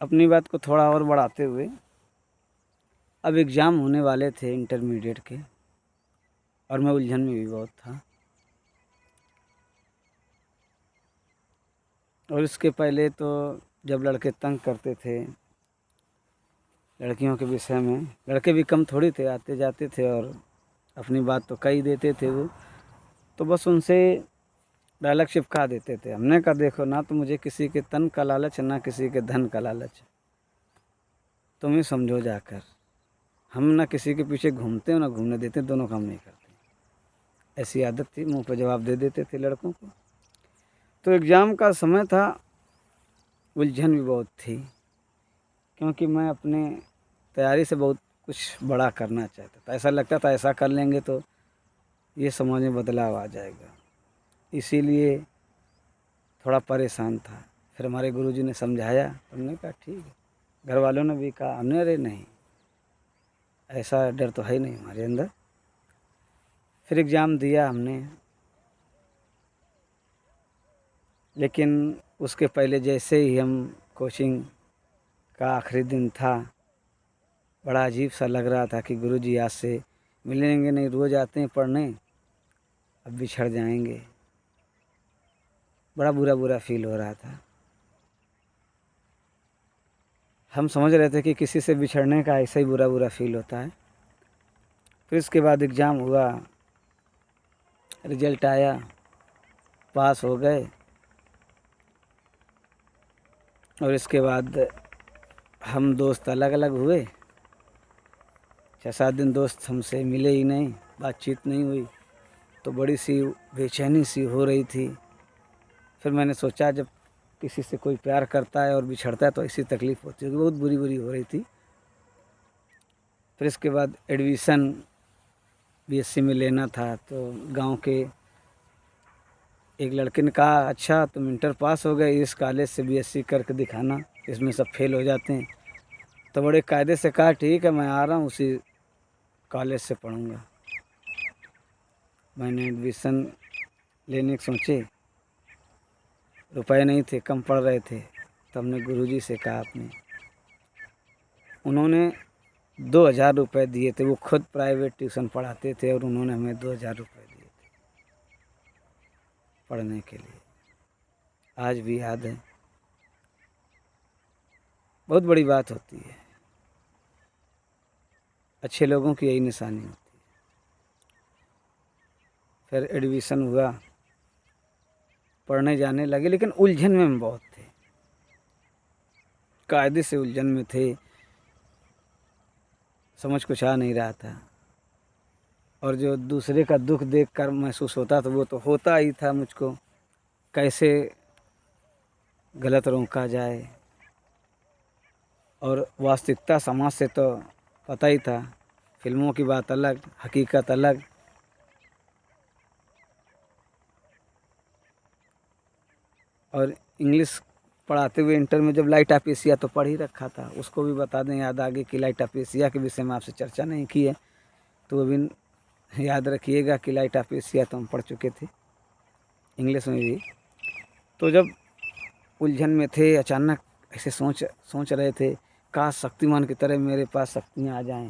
अपनी बात को थोड़ा और बढ़ाते हुए, अब एग्ज़ाम होने वाले थे इंटरमीडिएट के और मैं उलझन में भी बहुत था। और इसके पहले तो जब लड़के तंग करते थे लड़कियों के विषय में, लड़के भी कम थोड़ी थे, आते जाते थे और अपनी बात तो कह ही देते थे वो, तो बस उनसे डायलॉग चिपका देते थे। हमने कहा देखो, ना तो मुझे किसी के तन का लालच है, ना किसी के धन का लालच है, तुम ही समझो जाकर। हम ना किसी के पीछे घूमते हो ना घूमने देते, दोनों काम नहीं करते। ऐसी आदत थी, मुंह पे जवाब दे देते थे लड़कों को। तो एग्ज़ाम का समय था, उलझन भी बहुत थी, क्योंकि मैं अपने तैयारी से बहुत कुछ बड़ा करना चाहता था। ऐसा लगता था ऐसा कर लेंगे तो ये समाज में बदलाव आ जाएगा, इसीलिए थोड़ा परेशान था। फिर हमारे गुरुजी ने समझाया, हमने कहा ठीक है। घर वालों ने भी कहा, हमने अरे नहीं, ऐसा डर तो है ही नहीं हमारे अंदर। फिर एग्ज़ाम दिया हमने, लेकिन उसके पहले जैसे ही हम कोचिंग का आखिरी दिन था, बड़ा अजीब सा लग रहा था कि गुरुजी आज से मिलेंगे नहीं, रोज़ आते हैं पढ़ने, अब बिछड़ जाएंगे। बड़ा बुरा बुरा फील हो रहा था। हम समझ रहे थे कि किसी से बिछड़ने का ऐसा ही बुरा बुरा फील होता है। फिर इसके बाद एग्ज़ाम हुआ, रिजल्ट आया, पास हो गए। और इसके बाद हम दोस्त अलग अलग हुए। 6-7 दिन दोस्त हमसे मिले ही नहीं, बातचीत नहीं हुई, तो बड़ी सी बेचैनी सी हो रही थी। फिर मैंने सोचा, जब किसी से कोई प्यार करता है और बिछड़ता है तो ऐसी तकलीफ़ होती होगी, बहुत बुरी बुरी हो रही थी। फिर इसके बाद एडमिशन बीएससी में लेना था, तो गांव के एक लड़के ने कहा, अच्छा तुम इंटर पास हो गए, इस कॉलेज से बीएससी करके दिखाना, इसमें सब फेल हो जाते हैं। तो बड़े कायदे से कहा, ठीक है मैं आ रहा हूँ, उसी कॉलेज से पढ़ूँगा। मैंने एडमिशन लेने के सोचे, रुपए नहीं थे, कम पड़ रहे थे, तो हमने गुरुजी से कहा अपने, उन्होंने 2,000 रुपये दिए थे। वो खुद प्राइवेट ट्यूशन पढ़ाते थे और उन्होंने हमें 2,000 रुपये दिए थे पढ़ने के लिए। आज भी याद है, बहुत बड़ी बात होती है, अच्छे लोगों की यही निशानी होती है। फिर एडमिशन हुआ, पढ़ने जाने लगे, लेकिन उलझन में हम बहुत थे, कायदे से उलझन में थे, समझ कुछ आ नहीं रहा था। और जो दूसरे का दुख देखकर महसूस होता था वो तो होता ही था मुझको, कैसे गलत रोका जाए। और वास्तविकता समाज से तो पता ही था, फिल्मों की बात अलग, हकीकत अलग। और इंग्लिश पढ़ाते हुए इंटर में जब लाइट ऑफ एशिया तो पढ़ ही रखा था, उसको भी बता दें याद आगे कि लाइट ऑफ एशिया के विषय में आपसे चर्चा नहीं की है, तो वो भी याद रखिएगा कि लाइट ऑफ एशिया तो हम पढ़ चुके थे इंग्लिश में भी। तो जब उलझन में थे, अचानक ऐसे सोच सोच रहे थे, काश शक्तिमान की तरह मेरे पास शक्तियाँ आ जाएं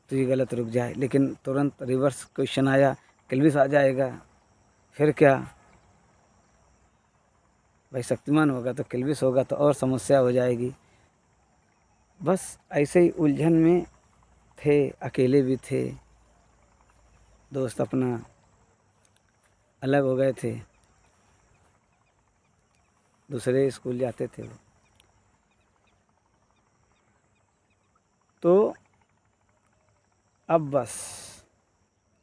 तो ये गलत रुक जाए, लेकिन तुरंत रिवर्स क्वेश्चन आया, किल्विस आ जाएगा, फिर क्या भाई, शक्तिमान होगा तो किल्विस होगा तो और समस्या हो जाएगी। बस ऐसे ही उलझन में थे, अकेले भी थे, दोस्त अपना अलग हो गए थे, दूसरे स्कूल जाते थे वो। तो अब बस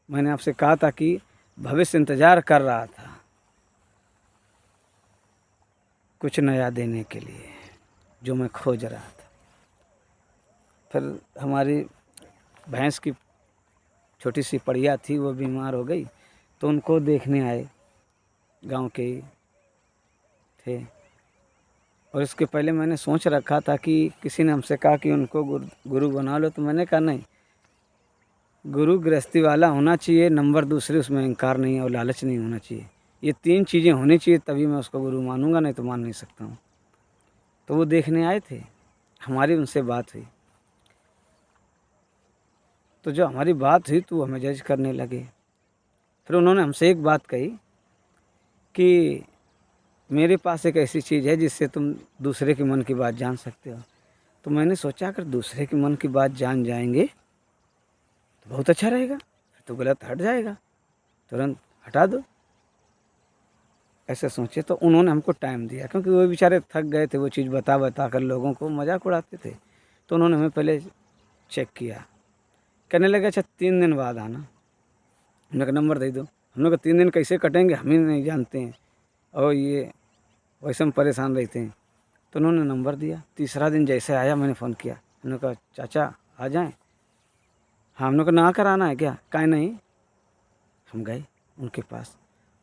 मैंने आपसे कहा था कि भविष्य इंतज़ार कर रहा था कुछ नया देने के लिए, जो मैं खोज रहा था। फिर हमारी भैंस की छोटी सी बढ़िया थी, वो बीमार हो गई, तो उनको देखने आए, गांव के ही थे। और इसके पहले मैंने सोच रखा था कि किसी ने हमसे कहा कि उनको गुरु बना लो, तो मैंने कहा नहीं, गुरु गृहस्थी वाला होना चाहिए, नंबर दूसरे उसमें अहंकार नहीं और लालच नहीं होना चाहिए। ये 3 चीज़ें होनी चाहिए, तभी मैं उसको गुरु मानूंगा, नहीं तो मान नहीं सकता हूँ। तो वो देखने आए थे, हमारी उनसे बात हुई। तो जो हमारी बात हुई तो वो हमें जज करने लगे। फिर उन्होंने हमसे एक बात कही कि मेरे पास एक ऐसी चीज़ है जिससे तुम दूसरे के मन की बात जान सकते हो। तो मैंने सोचा अगर दूसरे के मन की बात जान जाएंगे तो बहुत अच्छा रहेगा, फिर तो गलत हट जाएगा, तुरंत हटा दो। ऐसे सोचे तो उन्होंने हमको टाइम दिया, क्योंकि वो बेचारे थक गए थे, वो चीज़ बता बता कर लोगों को मजाक उड़ाते थे। तो उन्होंने हमें पहले चेक किया, कहने लगे अच्छा 3 दिन बाद आना। हमने कहा नंबर दे दो। हम लोग 3 दिन कैसे कटेंगे हम ही नहीं जानते हैं, और ये वैसे हम परेशान रहते हैं। तो उन्होंने नंबर दिया। तीसरा दिन जैसे आया मैंने फ़ोन किया, उन्होंने कहा चाचा आ जाएं। हाँ, हम लोग को नहा कर आना है क्या? काहे नहीं। हम गए उनके पास,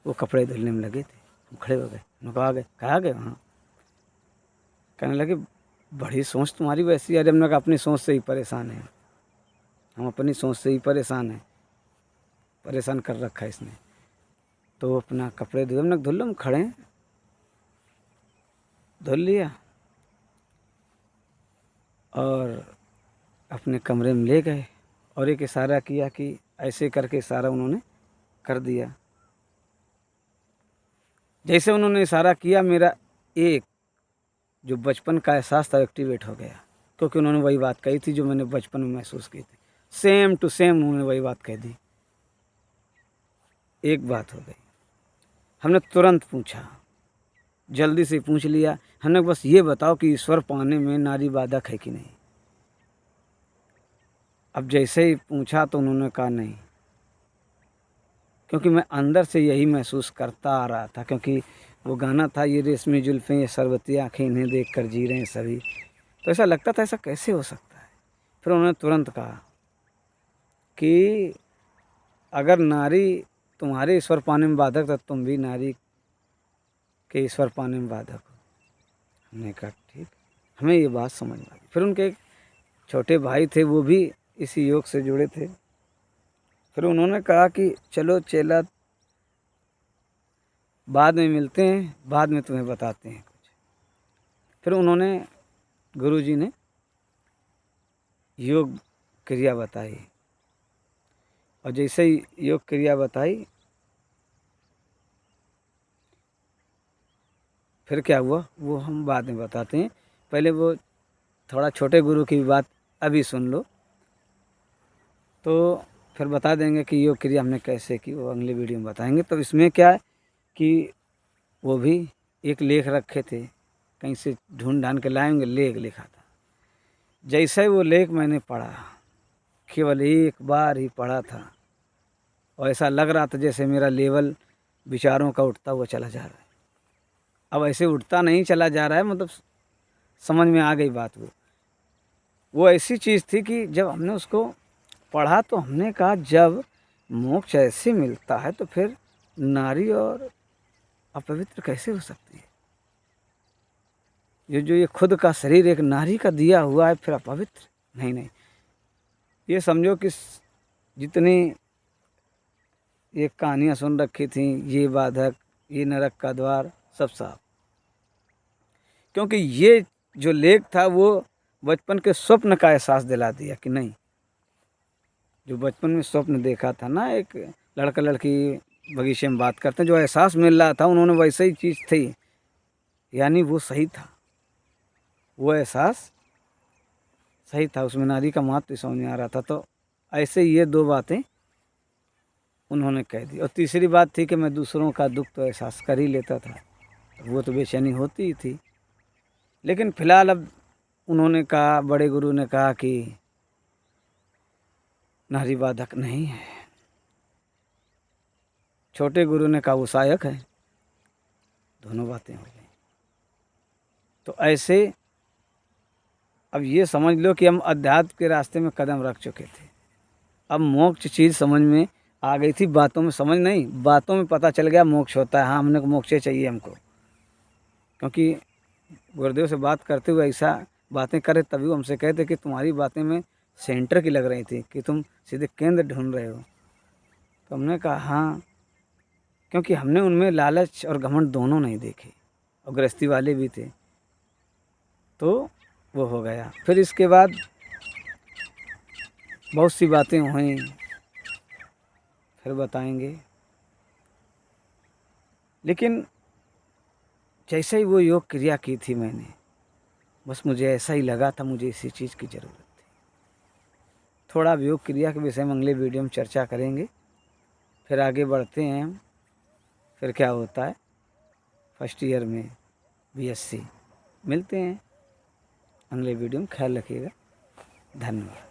वो कपड़े धुलने में लगे थे, हम खड़े हो गए। उन्होंने कहा आ गए? कहा आ गए? हाँ। कहने लगे बड़ी सोच तुम्हारी वैसी है। अरे हमने कहा अपनी सोच से ही परेशान है, हम अपनी सोच से ही परेशान हैं, परेशान कर रखा है इसने। तो वो अपना कपड़े धुले, हमने धुल लो, हम खड़े हैं, धुल लिया और अपने कमरे में ले गए और एक इशारा किया कि ऐसे करके इशारा उन्होंने कर दिया। जैसे उन्होंने इशारा किया मेरा एक जो बचपन का एहसास था एक्टिवेट हो गया, क्योंकि उन्होंने वही बात कही थी जो मैंने बचपन में महसूस की थी। सेम टू सेम उन्होंने वही बात कह दी। एक बात हो गई। हमने तुरंत पूछा, जल्दी से पूछ लिया, हमने बस ये बताओ कि ईश्वर पाने में नारी बाधक है कि नहीं। अब जैसे ही पूछा तो उन्होंने कहा नहीं, क्योंकि मैं अंदर से यही महसूस करता आ रहा था, क्योंकि वो गाना था ये रेशमी जुल्फ़ें ये शरबती आँखें इन्हें देख कर जी रहे हैं सभी। तो ऐसा लगता था ऐसा कैसे हो सकता है। फिर उन्होंने तुरंत कहा कि अगर नारी तुम्हारे ईश्वर पाने में बाधक तो तुम भी नारी के ईश्वर पाने में बाधक हो। हमने कहा ठीक, हमें ये बात समझ में आ गई। फिर उनके एक छोटे भाई थे, वो भी इसी योग से जुड़े थे। फिर उन्होंने कहा कि चलो चेला बाद में मिलते हैं, बाद में तुम्हें बताते हैं कुछ। फिर उन्होंने गुरुजी ने योग क्रिया बताई, और जैसे ही योग क्रिया बताई फिर क्या हुआ वो हम बाद में बताते हैं। पहले वो थोड़ा छोटे गुरु की बात अभी सुन लो, तो फिर बता देंगे कि योग क्रिया हमने कैसे की, वो अगले वीडियो में बताएंगे। तो इसमें क्या है कि वो भी एक लेख रखे थे, कहीं से ढूंढ ढांड के लाएंगे, लेख लिखा था। जैसे वो लेख मैंने पढ़ा, केवल एक बार ही पढ़ा था, और ऐसा लग रहा था जैसे मेरा लेवल विचारों का उठता हुआ चला जा रहा है। अब ऐसे उठता नहीं चला जा रहा है, मतलब समझ में आ गई बात। वो ऐसी चीज़ थी कि जब हमने उसको पढ़ा तो हमने कहा जब मोक्ष ऐसे मिलता है तो फिर नारी और अपवित्र कैसे हो सकती है। ये जो ये खुद का शरीर एक नारी का दिया हुआ है, फिर अपवित्र नहीं। नहीं, ये समझो कि जितनी ये कहानियाँ सुन रखी थी, ये बाधक, ये नरक का द्वार, सब साफ। क्योंकि ये जो लेख था वो बचपन के स्वप्न का एहसास दिला दिया कि नहीं, जो बचपन में स्वप्न देखा था ना, एक लड़का लड़की बगीचे में बात करते हैं, जो एहसास मिल रहा था उन्होंने वैसे ही चीज़ थी, यानी वो सही था, वो एहसास सही था, उसमें नारी का महत्व समझ में आ रहा था। तो ऐसे ये दो बातें उन्होंने कह दी। और तीसरी बात थी कि मैं दूसरों का दुख तो एहसास कर ही लेता था, वो तो बेचैनी होती ही थी। लेकिन फिलहाल अब उन्होंने कहा, बड़े गुरु ने कहा कि नारी बाधक नहीं है, छोटे गुरु ने कहा वो सहायक है, दोनों बातें हो गई। तो ऐसे अब ये समझ लो कि हम अध्यात्म के रास्ते में कदम रख चुके थे। अब मोक्ष चीज़ समझ में आ गई थी, बातों में समझ नहीं, बातों में पता चल गया मोक्ष होता है। हाँ, हमने को मोक्ष चाहिए हमको, क्योंकि गुरुदेव से बात करते हुए ऐसा बातें करे तभी वो हमसे कहते कि तुम्हारी बातें में सेंटर की लग रही थी, कि तुम सीधे केंद्र ढूंढ रहे हो। तो हमने कहा हाँ, क्योंकि हमने उनमें लालच और घमंड दोनों नहीं देखे, और गृहस्थी वाले भी थे। तो वो हो गया। फिर इसके बाद बहुत सी बातें हुई, फिर बताएंगे। लेकिन जैसे ही वो योग क्रिया की थी मैंने, बस मुझे ऐसा ही लगा था मुझे इसी चीज़ की ज़रूरत थी। थोड़ा योग क्रिया के विषय में अगले वीडियो में चर्चा करेंगे। फिर आगे बढ़ते हैं हम, फिर क्या होता है फर्स्ट ईयर में बीएससी। मिलते हैं अगले वीडियो में, ख्याल रखिएगा। धन्यवाद।